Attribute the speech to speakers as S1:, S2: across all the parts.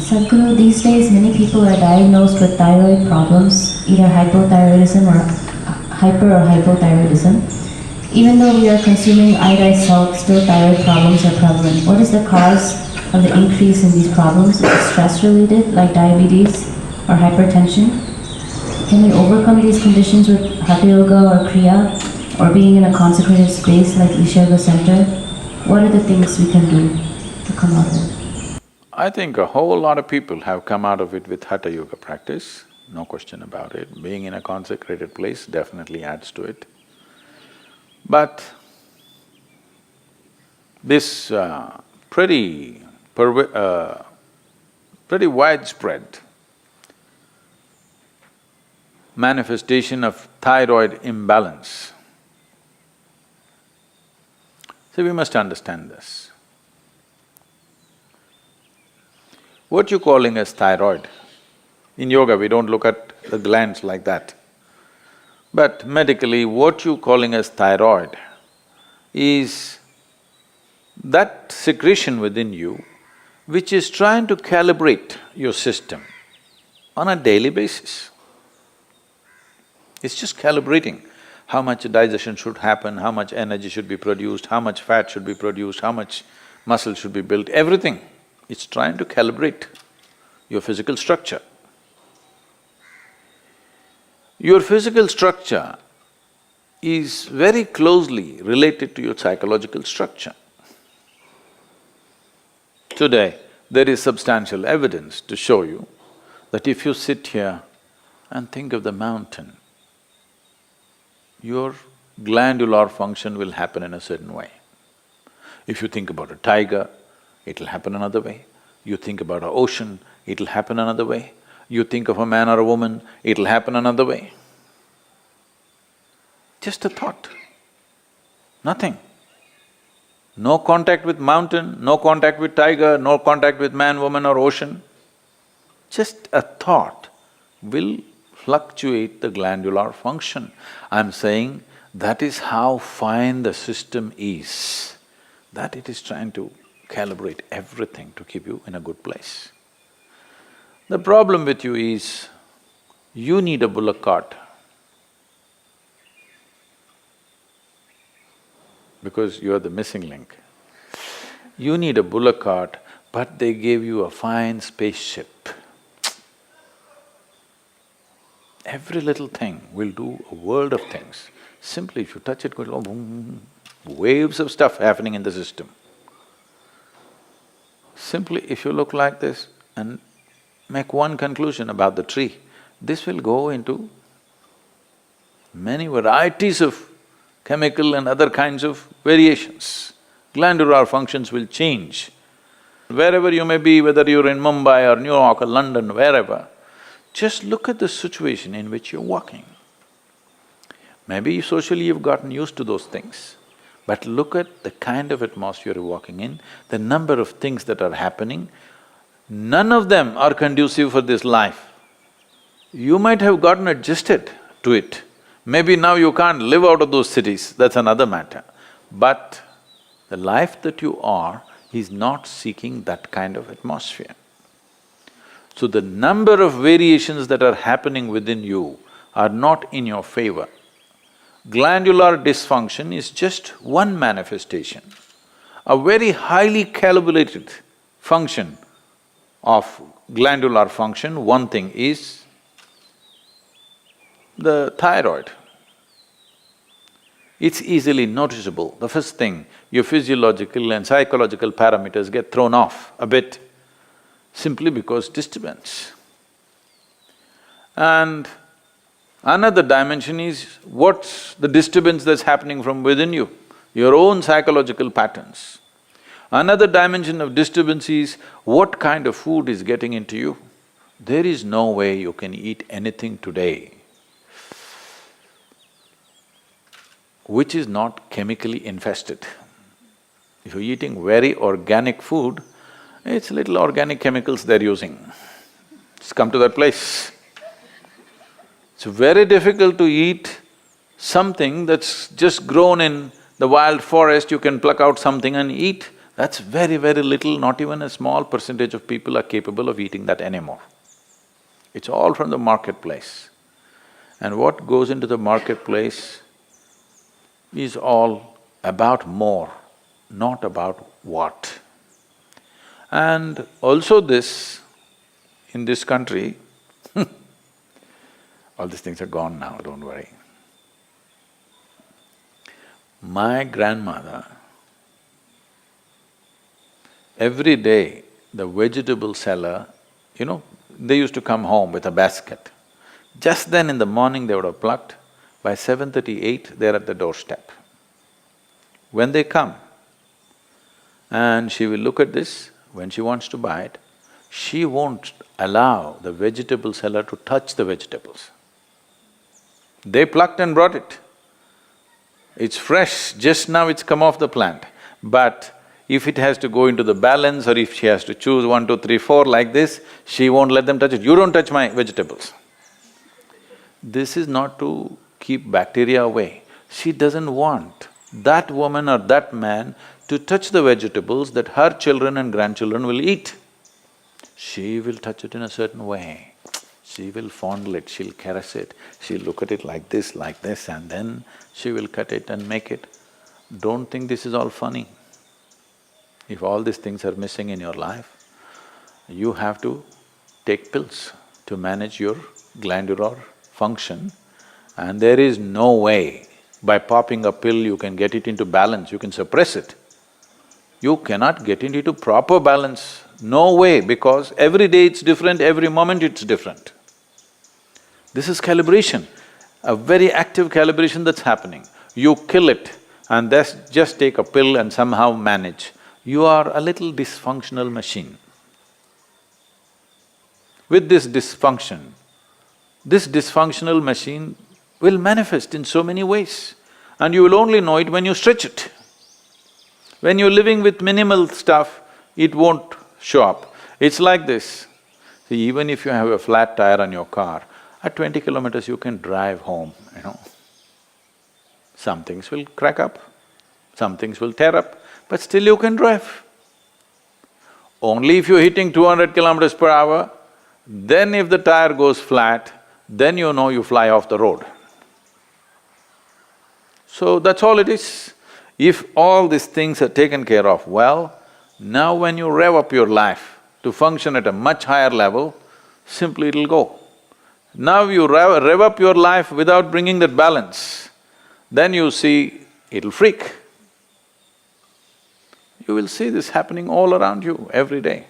S1: Sadhguru, these days many people are diagnosed with thyroid problems, either hypothyroidism or hyper or hypothyroidism. Even though we are consuming iodized salt, still thyroid problems are prevalent. What is the cause of the increase in these problems? Is it stress related, like diabetes or hypertension? Can we overcome these conditions with Hatha Yoga or Kriya, or being in a consecrated space like Isha Yoga Center? What are the things we can do to come out of it?
S2: I think a whole lot of people have come out of it with Hatha Yoga practice, no question about it. Being in a consecrated place definitely adds to it. But this pretty widespread manifestation of thyroid imbalance. So we must understand this. What you're calling as thyroid, in yoga we don't look at the glands like that. But medically, what you're calling as thyroid is that secretion within you which is trying to calibrate your system on a daily basis. It's just calibrating how much digestion should happen, how much energy should be produced, how much fat should be produced, how much muscle should be built, everything. It's trying to calibrate your physical structure. Your physical structure is very closely related to your psychological structure. Today, there is substantial evidence to show you that if you sit here and think of the mountain, your glandular function will happen in a certain way. If you think about a tiger, it'll happen another way. You think about an ocean, it'll happen another way. You think of a man or a woman, it'll happen another way. Just a thought, nothing. No contact with mountain, no contact with tiger, no contact with man, woman or ocean. Just a thought will fluctuate the glandular function. I'm saying that is how fine the system is, that it is trying to calibrate everything to keep you in a good place. The problem with you is, you need a bullock cart because you are the missing link. You need a bullock cart, but they gave you a fine spaceship. Every little thing will do a world of things. Simply if you touch it, go boom, waves of stuff happening in the system. Simply if you look like this and make one conclusion about the tree, this will go into many varieties of chemical and other kinds of variations. Glandular functions will change. Wherever you may be, whether you're in Mumbai or New York or London, wherever, just look at the situation in which you're walking. Maybe socially you've gotten used to those things, but look at the kind of atmosphere you're walking in, the number of things that are happening, none of them are conducive for this life. You might have gotten adjusted to it. Maybe now you can't live out of those cities, that's another matter. But the life that you are is not seeking that kind of atmosphere. So the number of variations that are happening within you are not in your favor. Glandular dysfunction is just one manifestation. A very highly calibrated function of glandular function, one thing is the thyroid. It's easily noticeable. The first thing, your physiological and psychological parameters get thrown off a bit simply because disturbance. And another dimension is what's the disturbance that's happening from within you, your own psychological patterns. Another dimension of disturbance is what kind of food is getting into you. There is no way you can eat anything today which is not chemically infested. If you're eating very organic food, it's little organic chemicals they're using. It's come to that place. It's very difficult to eat something that's just grown in the wild forest. You can pluck out something and eat. That's very, very little, not even a small percentage of people are capable of eating that anymore. It's all from the marketplace. And what goes into the marketplace is all about more, not about what. And also this, in this country, all these things are gone now, don't worry. My grandmother, every day the vegetable seller, they used to come home with a basket. Just then in the morning they would have plucked, by 7:38 they're at the doorstep. When they come, and she will look at this, when she wants to buy it, she won't allow the vegetable seller to touch the vegetables. They plucked and brought it. It's fresh, just now it's come off the plant. But if it has to go into the balance or if she has to choose 1, 2, 3, 4 like this, she won't let them touch it. You don't touch my vegetables. This is not to keep bacteria away. She doesn't want that woman or that man to touch the vegetables that her children and grandchildren will eat. She will touch it in a certain way. She will fondle it, she'll caress it, she'll look at it like this, and then she will cut it and make it. Don't think this is all funny. If all these things are missing in your life, you have to take pills to manage your glandular function, and there is no way by popping a pill you can get it into balance, you can suppress it. You cannot get it into proper balance, no way, because every day it's different, every moment it's different. This is calibration, a very active calibration that's happening. You kill it and just take a pill and somehow manage. You are a little dysfunctional machine. With this dysfunctional machine will manifest in so many ways, and you will only know it when you stretch it. When you're living with minimal stuff, it won't show up. It's like this. See, even if you have a flat tire on your car, at 20 kilometers you can drive home, Some things will crack up, some things will tear up, but still you can drive. Only if you're hitting 200 kilometers per hour, then if the tire goes flat, then you know you fly off the road. So that's all it is. If all these things are taken care of well, now when you rev up your life to function at a much higher level, simply it'll go. Now you rev up your life without bringing that balance, then you see it'll freak. You will see this happening all around you every day.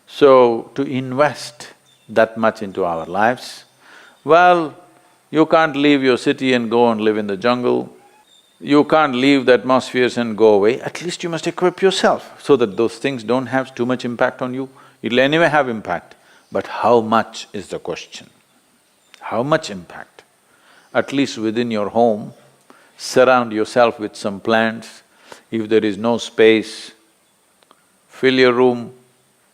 S2: So, to invest that much into our lives, well, you can't leave your city and go and live in the jungle. You can't leave the atmospheres and go away. At least you must equip yourself so that those things don't have too much impact on you. It'll anyway have impact, but how much is the question? How much impact? At least within your home, surround yourself with some plants. If there is no space, fill your room.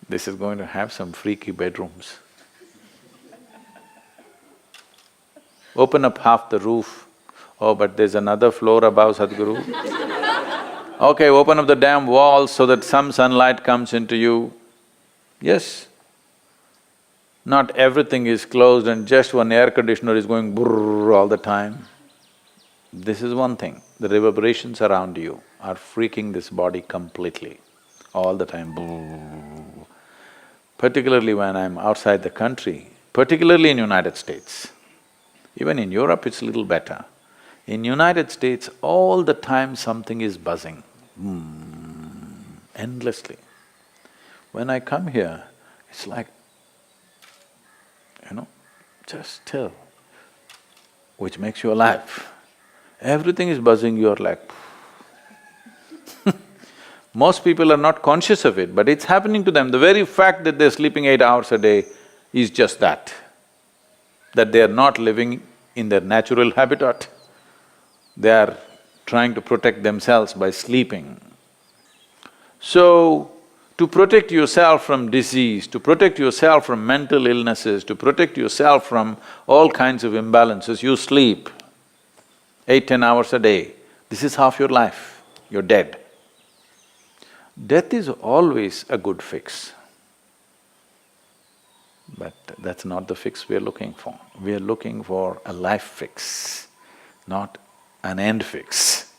S2: This is going to have some freaky bedrooms. Open up half the roof. Oh, but there's another floor above, Sadhguru. Okay, open up the damn walls so that some sunlight comes into you. Yes. Not everything is closed and just one air conditioner is going brrrr all the time. This is one thing, the reverberations around you are freaking this body completely, all the time, brrrr. Particularly when I'm outside the country, particularly in United States. Even in Europe it's a little better. In United States, all the time something is buzzing, endlessly. When I come here, it's like, just still, which makes you alive. Everything is buzzing, you're like Most people are not conscious of it, but it's happening to them. The very fact that they're sleeping 8 hours a day is just that they are not living in their natural habitat. They are trying to protect themselves by sleeping. So, to protect yourself from disease, to protect yourself from mental illnesses, to protect yourself from all kinds of imbalances, you sleep 8, 10 hours a day. This is half your life, you're dead. Death is always a good fix. But that's not the fix we are looking for. We are looking for a life fix, not an end fix.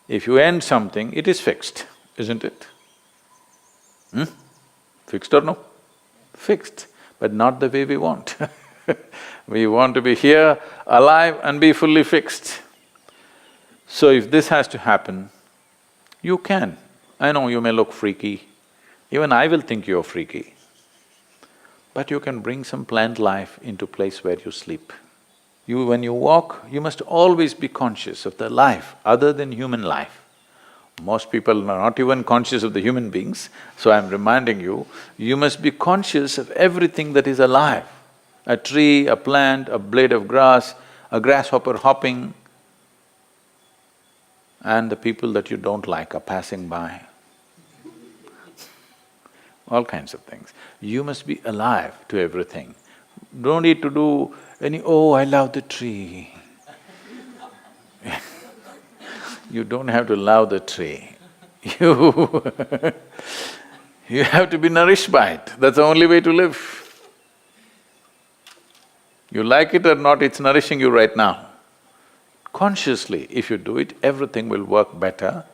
S2: If you end something, it is fixed, isn't it? Fixed or no? Fixed, but not the way we want. We want to be here, alive and be fully fixed. So if this has to happen, you can. I know you may look freaky, even I will think you're freaky. But you can bring some plant life into place where you sleep. When you walk, you must always be conscious of the life other than human life. Most people are not even conscious of the human beings, so I'm reminding you, you must be conscious of everything that is alive. A tree, a plant, a blade of grass, a grasshopper hopping, and the people that you don't like are passing by. All kinds of things. You must be alive to everything. Don't need to do any, oh, I love the tree. You don't have to love the tree. You have to be nourished by it. That's the only way to live. You like it or not, it's nourishing you right now. Consciously, if you do it, everything will work better.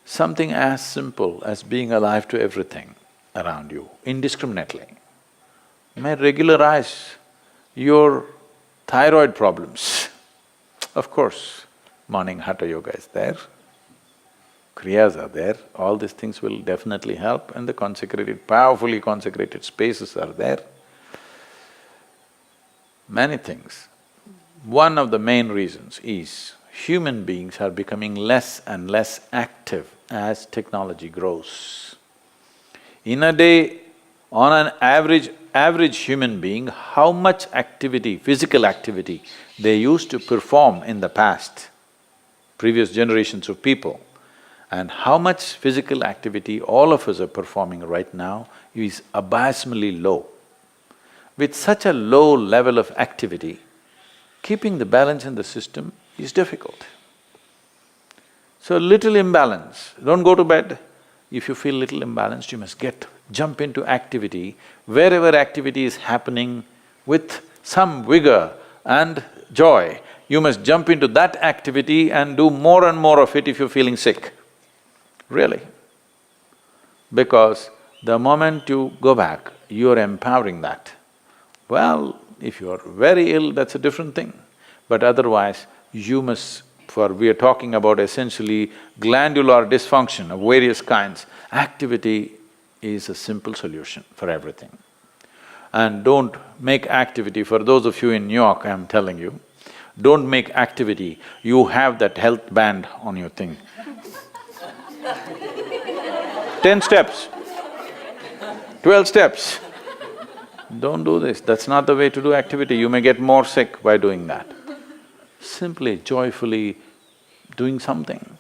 S2: Something as simple as being alive to everything around you, indiscriminately, may regularize your thyroid problems. Of course, morning hatha yoga is there, kriyas are there, all these things will definitely help, and the consecrated, powerfully consecrated spaces are there. Many things. One of the main reasons is human beings are becoming less and less active as technology grows. In a day, on an average human being, how much activity, physical activity they used to perform in the past, previous generations of people, and how much physical activity all of us are performing right now is abysmally low. With such a low level of activity, keeping the balance in the system is difficult. So little imbalance, don't go to bed. If you feel little imbalanced, you must jump into activity. Wherever activity is happening with some vigor and joy, you must jump into that activity and do more and more of it if you're feeling sick. Really. Because the moment you go back, you're empowering that. Well, if you're very ill, that's a different thing. But otherwise, you must… we are talking about essentially glandular dysfunction of various kinds. Activity is a simple solution for everything. And don't make activity, for those of you in New York, I'm telling you, don't make activity, you have that health band on your thing. 10 steps, 12 steps. Don't do this, that's not the way to do activity, you may get more sick by doing that. Simply, joyfully doing something.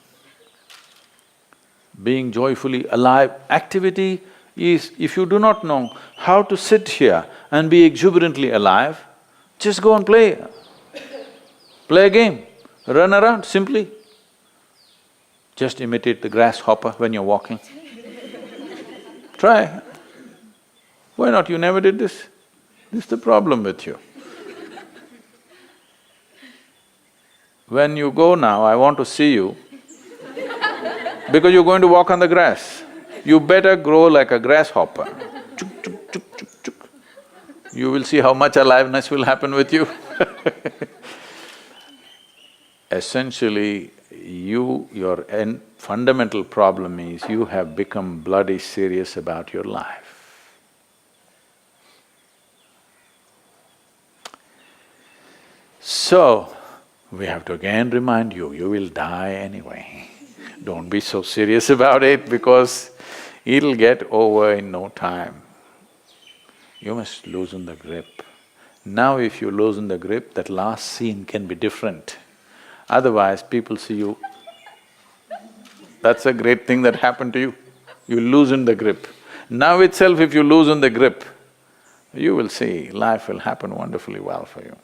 S2: Being joyfully alive. Activity is, if you do not know how to sit here and be exuberantly alive, just go and play. Play a game, run around simply. Just imitate the grasshopper when you're walking. Try. Why not? You never did this? This is the problem with you. When you go now, I want to see you because you're going to walk on the grass. You better grow like a grasshopper. Chuk, chuk, chuk, chuk, chuk. You will see how much aliveness will happen with you. Essentially, your fundamental problem is you have become bloody serious about your life. So, we have to again remind you, you will die anyway. Don't be so serious about it because it'll get over in no time. You must loosen the grip. Now if you loosen the grip, that last scene can be different. Otherwise, people see you, that's a great thing that happened to you. You loosen the grip. Now itself if you loosen the grip, you will see life will happen wonderfully well for you.